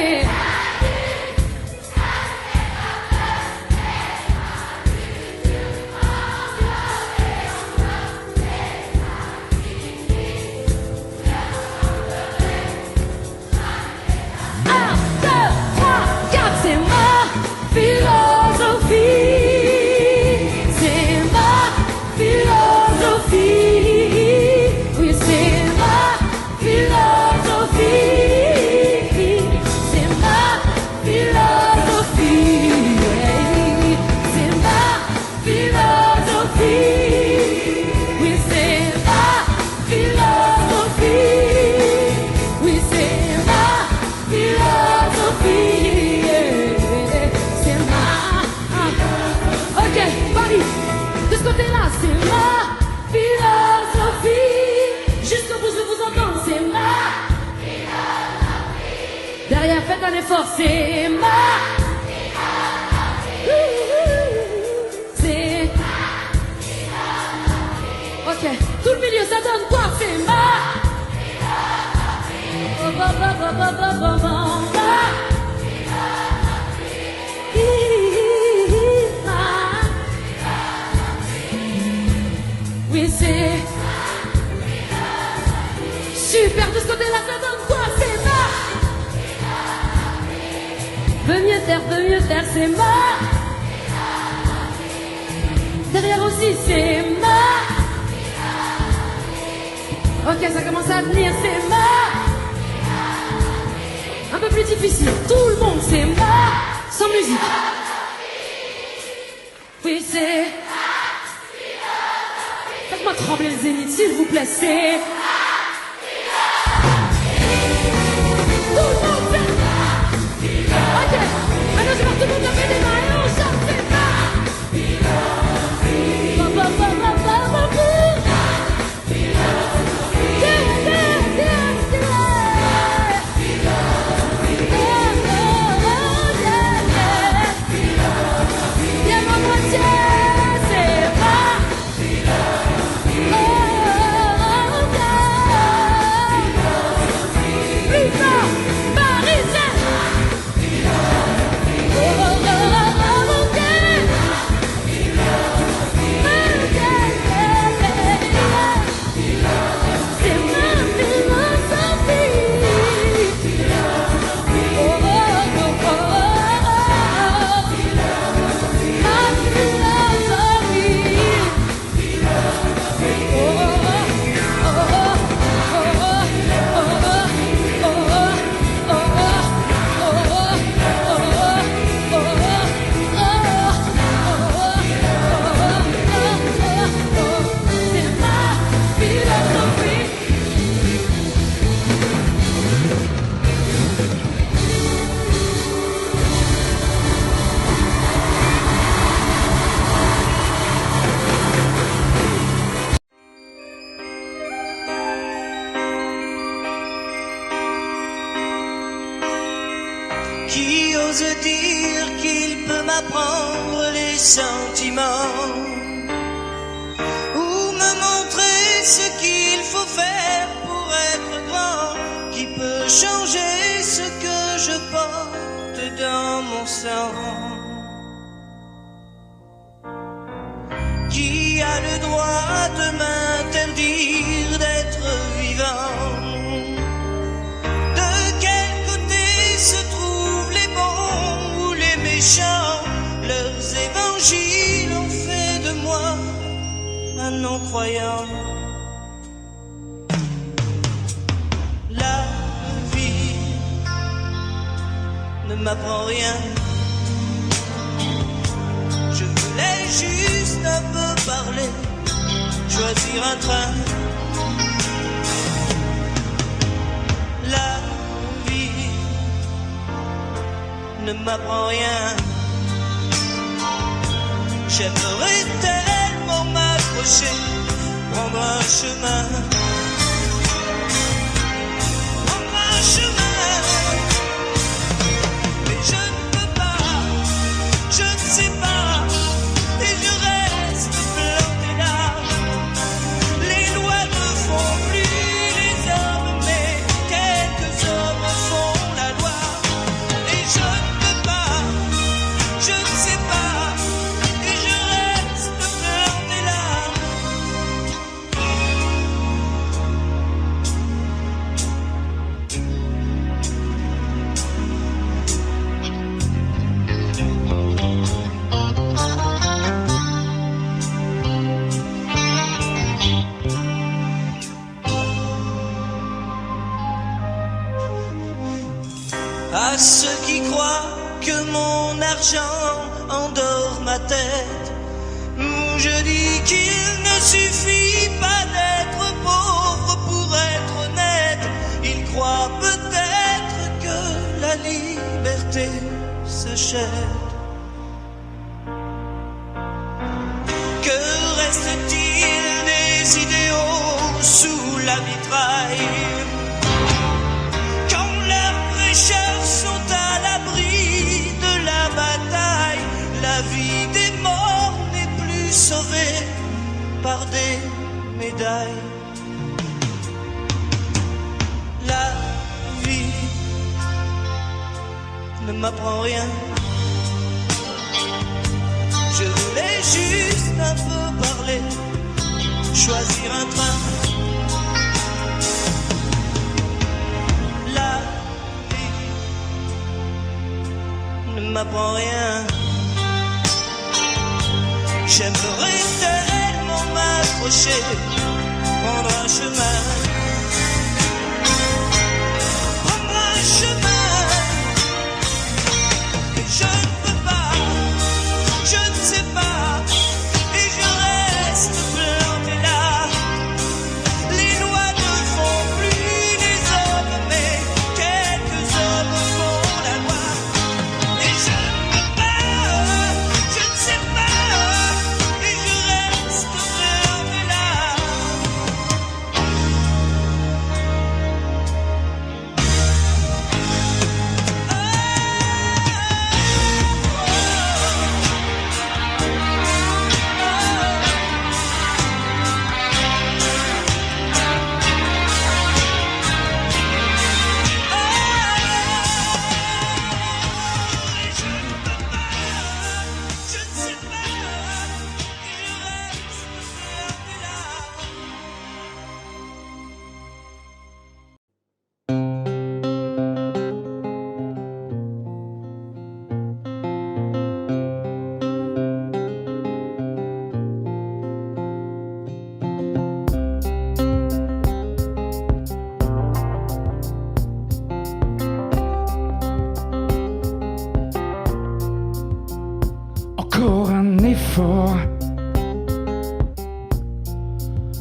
Un, deux, trois, quatre, c'est ma philosophie. C'est ma philosophie. Oui, c'est ma philosophie. C'est ma philosophie. C'est ma philosophie. Oui, c'est ma philosophie. Oui, c'est ma philosophie. C'est ma. Ok, Paris, de ce côté-là, c'est ma philosophie. Jusqu'au bout, je vous entends, c'est ma philosophie. Derrière, faites un effort, c'est ma philosophie. C'est ok, tout le milieu, ça donne quoi? C'est ma oui, c'est super. De ce côté-là, ça donne quoi? C'est ma. Veux mieux faire, c'est ma. Derrière aussi, c'est ma. Ok, ça commence à venir, c'est ma. Un peu plus difficile, tout le monde, c'est ma. Sans musique. Oui, c'est. Faites-moi trembler le zénith, s'il vous plaît, c'est. Tout le monde fait. Ok, maintenant je vois tout le monde lever les mains et on chante, c'est ma. Yeah. qui ose dire qu'il peut m'apprendre les sentiments, ou me montrer ce qu'il faut faire pour être grand, qui peut changer ce que je porte dans mon sang, qui a le droit de m'interdire d'être vivant. De quel côté se trouvent les bons ou les méchants? Leurs évangiles ont fait de moi un non-croyant. La vie ne m'apprend rien. Je voulais juste un peu parler, choisir un train. La vie ne m'apprend rien. J'aimerais tellement m'approcher, prendre un chemin, prendre un chemin, mais je ne peux pas, je ne sais pas, et je reste planté là. Les lois ne font plus les hommes, mais quelques hommes font la loi, et je ne peux pas, je ne sais pas, et je reste planté là. À ceux qui croient que mon argent endort ma tête, je dis qu'il ne suffit pas d'être pauvre pour être honnête. Ils croient peut-être que la liberté s'achète. Que reste-t-il des idéaux sous la mitraille? Quand leurs prêcheurs sont à l'abri de la bataille, la vie des morts n'est plus sauvée par des médailles. La vie ne m'apprend rien. Je voulais juste un peu parler, choisir un train. La vie ne m'apprend rien. J'aimerais tellement m'accrocher, prendre un chemin, prendre un chemin, mais je ne peux pas, je ne sais pas, et je reste planté là. Les lois ne font plus les hommes, mais quelques hommes font la loi, et je ne peux pas, je ne sais pas, et je reste planté là. Encore un effort,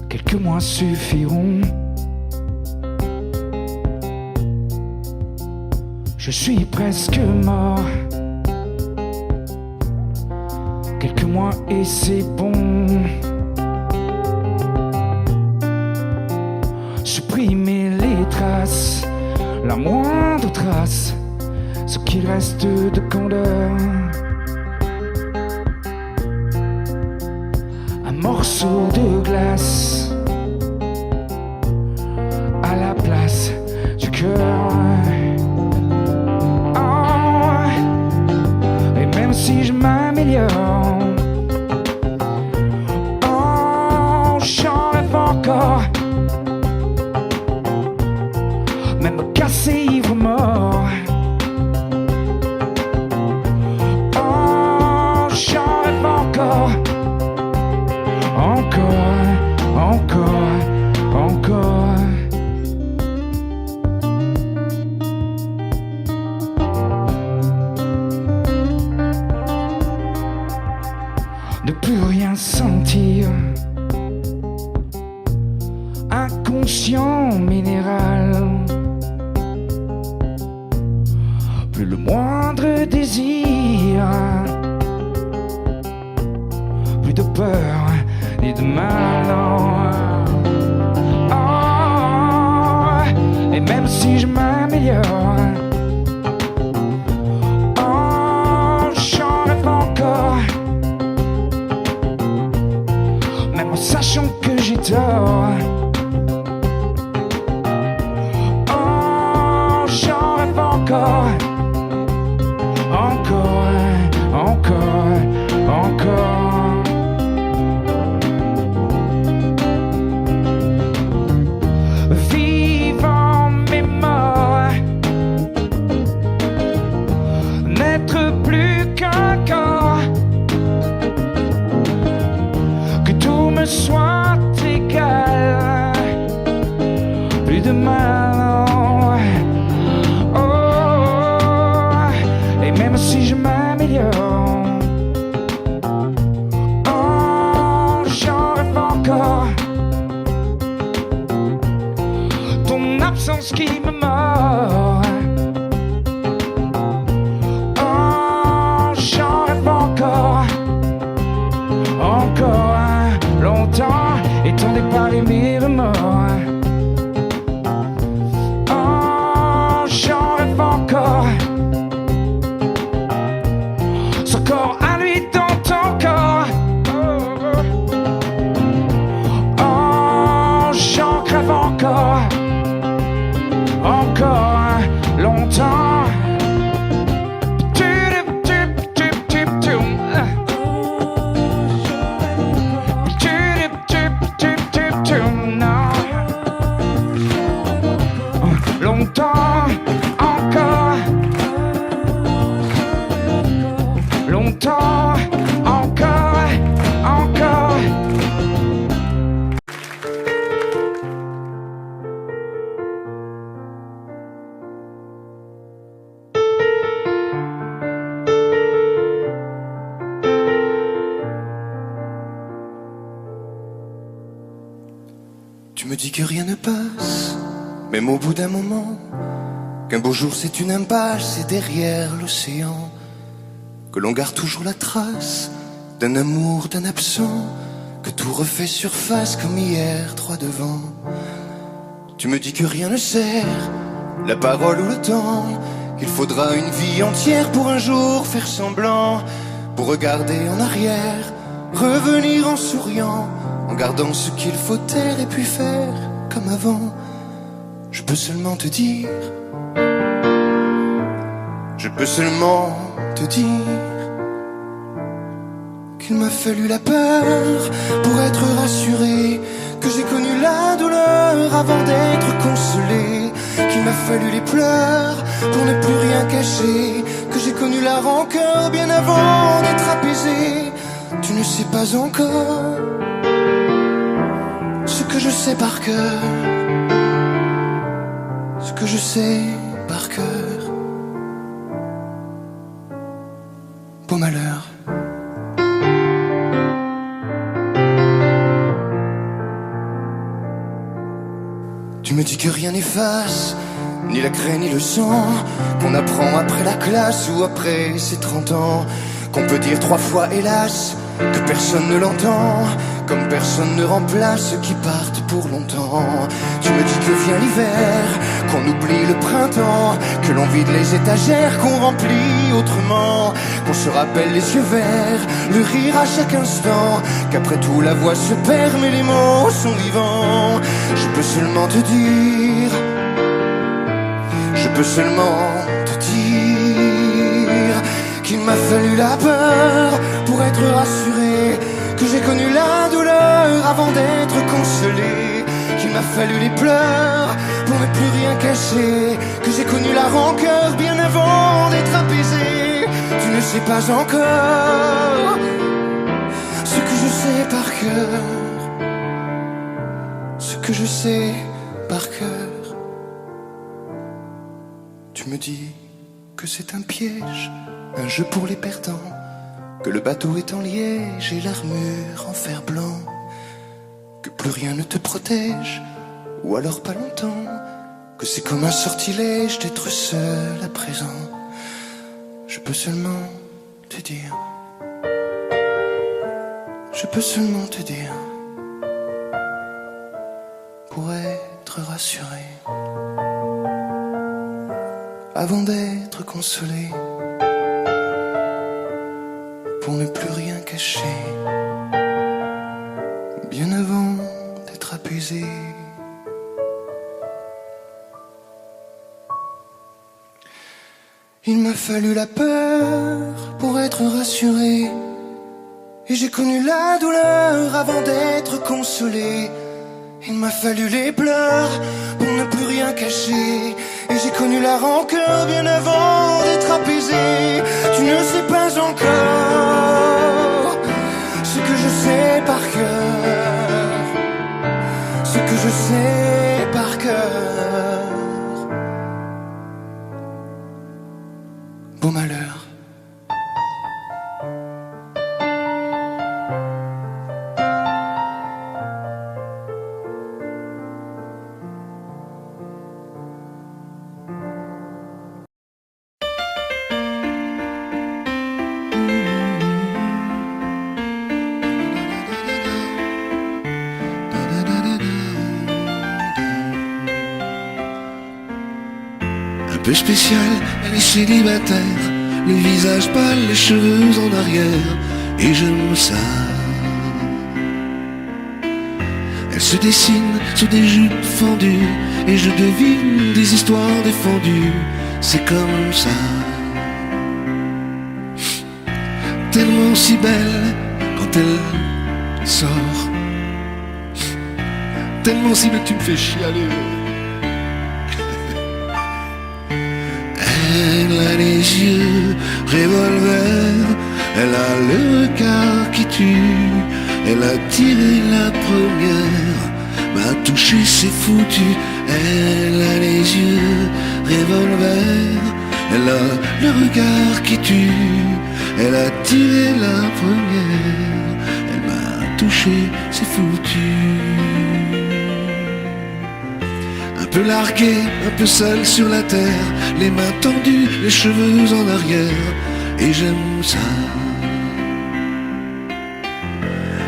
quelques mois suffiront. Je suis presque mort, quelques mois et c'est bon. Supprimer les traces, la moindre trace, ce qu'il reste de candeur. Un morceau de glace à la place du cœur. Oh, et même si je m'améliore, oh, j'en rêve encore. Même cassé ivre mort. Oh, j'en rêve encore. Encore, encore, encore. De plus rien sentir. Inconscient minéral. Plus le moindre désir. Plus de peur ni de mal. Oh, et même si je m'améliore, oh, j'en rêve encore. Même en sachant que j'ai tort. Oh, j'en rêve encore. Encore, encore, encore. Vivant mais mort, n'être plus qu'un corps, que tout me soit égal, plus de mal. Oh, et même si je m'améliore, oh, j'en rêve encore. Ton absence qui me mord. Oh, j'en rêve encore. Encore longtemps, et ton départ et mes remords. Oh, j'en rêve encore. Ce corps à lui dans ton corps. Oh, j'en crève encore. Encore longtemps. Longtemps, encore. Longtemps, encore, encore. Tu me dis que rien ne passe, même au bout d'un moment, qu'un beau jour c'est une impasse et derrière l'océan, que l'on garde toujours la trace d'un amour, d'un absent, que tout refait surface comme hier, droit devant. Tu me dis que rien ne sert, la parole ou le temps, qu'il faudra une vie entière pour un jour faire semblant, pour regarder en arrière, revenir en souriant, en gardant ce qu'il faut taire et puis faire comme avant. Je peux seulement te dire, je peux seulement te dire qu'il m'a fallu la peur pour être rassuré, que j'ai connu la douleur avant d'être consolé, qu'il m'a fallu les pleurs pour ne plus rien cacher, que j'ai connu la rancœur bien avant d'être apaisé. Tu ne sais pas encore ce que je sais par cœur, ce que je sais par cœur. Beau malheur. Tu me dis que rien n'efface, ni la craie ni le sang, qu'on apprend après la classe ou après ses 30 ans, qu'on peut dire 3 fois hélas, que personne ne l'entend, comme personne ne remplace ceux qui partent pour longtemps. Tu me dis que vient l'hiver, qu'on oublie le printemps, que l'on vide les étagères, qu'on remplit autrement, qu'on se rappelle les yeux verts, le rire à chaque instant, qu'après tout la voix se perd mais les mots sont vivants. Je peux seulement te dire, je peux seulement te dire qu'il m'a fallu la peur pour être rassuré, que j'ai connu la douleur avant d'être consolé, qu'il m'a fallu les pleurs pour ne plus rien cacher, que j'ai connu la rancœur bien avant d'être apaisé. Tu ne sais pas encore ce que je sais par cœur, ce que je sais par cœur. Tu me dis que c'est un piège, un jeu pour les perdants, que le bateau est en liège et l'armure en fer blanc, que plus rien ne te protège, ou alors pas longtemps, que c'est comme un sortilège d'être seul à présent. Je peux seulement te dire, je peux seulement te dire, pour être rassuré, avant d'être consolé, pour ne plus rien cacher, bien avant d'être apaisé. Il m'a fallu la peur pour être rassuré, et j'ai connu la douleur avant d'être consolé. Il m'a fallu les pleurs pour ne plus rien cacher, et j'ai connu la rancœur bien avant d'être apaisé. Tu ne sais pas encore ce que je sais par cœur, ce que je sais par cœur. Beau malheur. Un peu spécial, elle est célibataire, le visage pâle, les cheveux en arrière, et j'aime ça. Elle se dessine sous des jupes fendues, et je devine des histoires défendues, c'est comme ça. Tellement si belle quand elle sort, tellement si belle tu me fais chialer. Elle a les yeux revolver, elle a le regard qui tue, elle a tiré la première, m'a touché, c'est foutu. Elle a les yeux revolver, elle a le regard qui tue, elle a tiré la première, elle m'a touché, c'est foutu. Un peu largué, un peu seul sur la terre, les mains tendues, les cheveux en arrière, et j'aime ça.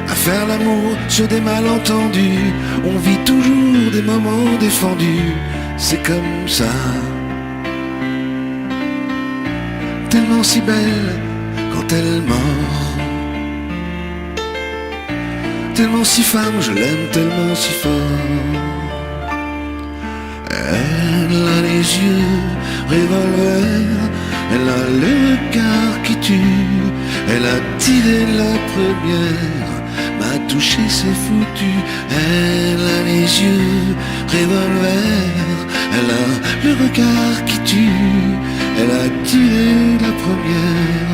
À faire l'amour sur des malentendus, on vit toujours des moments défendus, c'est comme ça. Tellement si belle quand elle mord, tellement si femme, je l'aime tellement si fort. Elle a les yeux revolver, elle a le regard qui tue, elle a tiré la première, m'a touché, c'est foutu. Elle a les yeux revolver, elle a le regard qui tue, elle a tiré la première,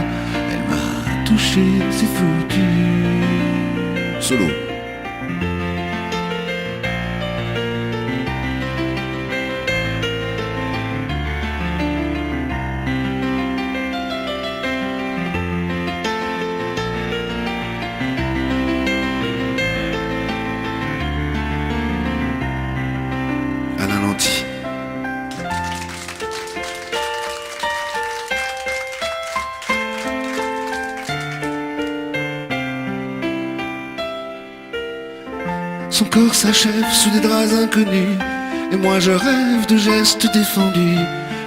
elle m'a touché, c'est foutu. Solo. Son corps s'achève sous des draps inconnus, Et moi je rêve de gestes défendus,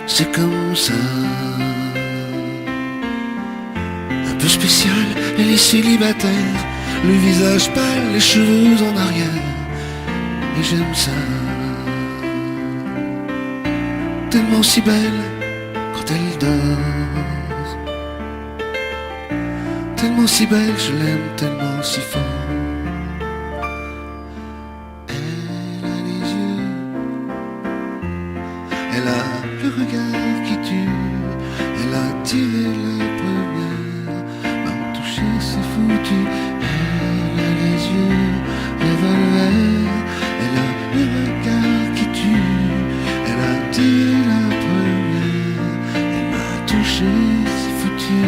c'est comme ça. Un peu spécial, elle est célibataire, le visage pâle, les cheveux en arrière. Et j'aime ça. Tellement si belle quand elle dort. Tellement si belle, je l'aime tellement si fort. Elle a les yeux, elle a le regard qui tue. Elle a tiré la première, m'a touché, c'est foutu. Elle a les yeux, revolver. Elle a le regard qui tue. Elle a tiré la première, elle m'a touché, c'est foutu.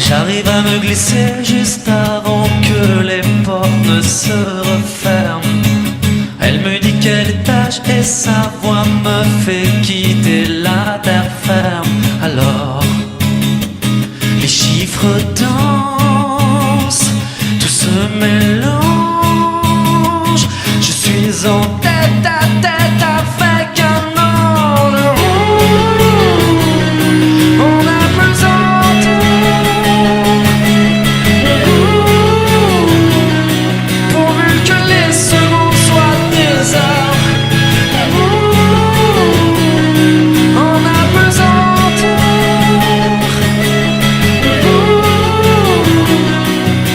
J'arrive à me glisser juste avant que les portes ne se referment. Elle me dit quel étage et sa voix me fait quitter la terre ferme. Alors, les chiffres dansent, tout se mélange. Je suis en tête à tête avec un ange. On a besoin pourvu que les secondes soient des heures. On a besoin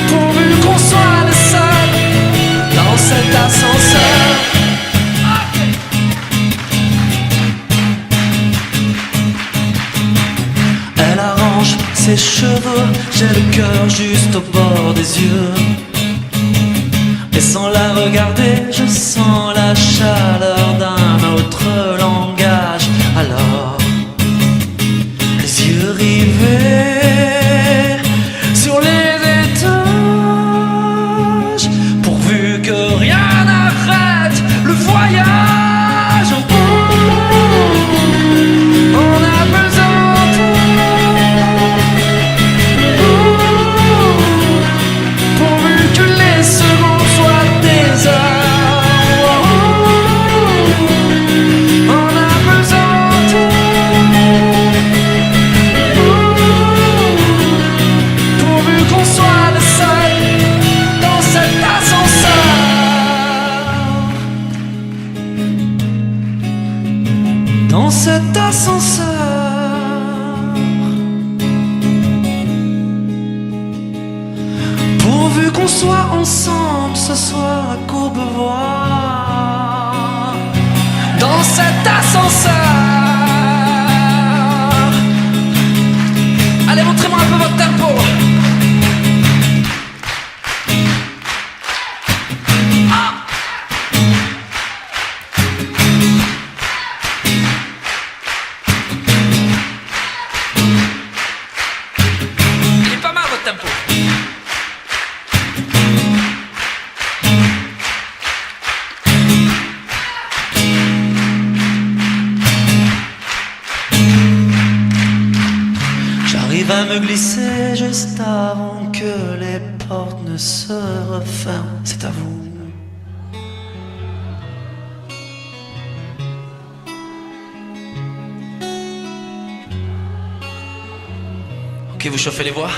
pourvu qu'on soit les seuls dans cet ascenseur. Elle arrange ses cheveux, j'ai le cœur juste au bord des yeux. Et sans la regarder, je sens la chaleur d'un autre langage. Alors, les yeux rivés sur les étages, pourvu que rien n'arrête le voyage. On a besoin pourvu que les secondes soient des heures. On a besoin pourvu qu'on soit les seuls dans cet ascenseur. Dans cet ascenseur. Pourvu qu'on soit ensemble ce soir à Courbevoie. Dans cet ascenseur. Allez, montrez-moi un peu votre tempo. Ah. J'arrive à me glisser juste avant que les portes ne se referment. C'est à vous. Ok, vous chauffez les voix.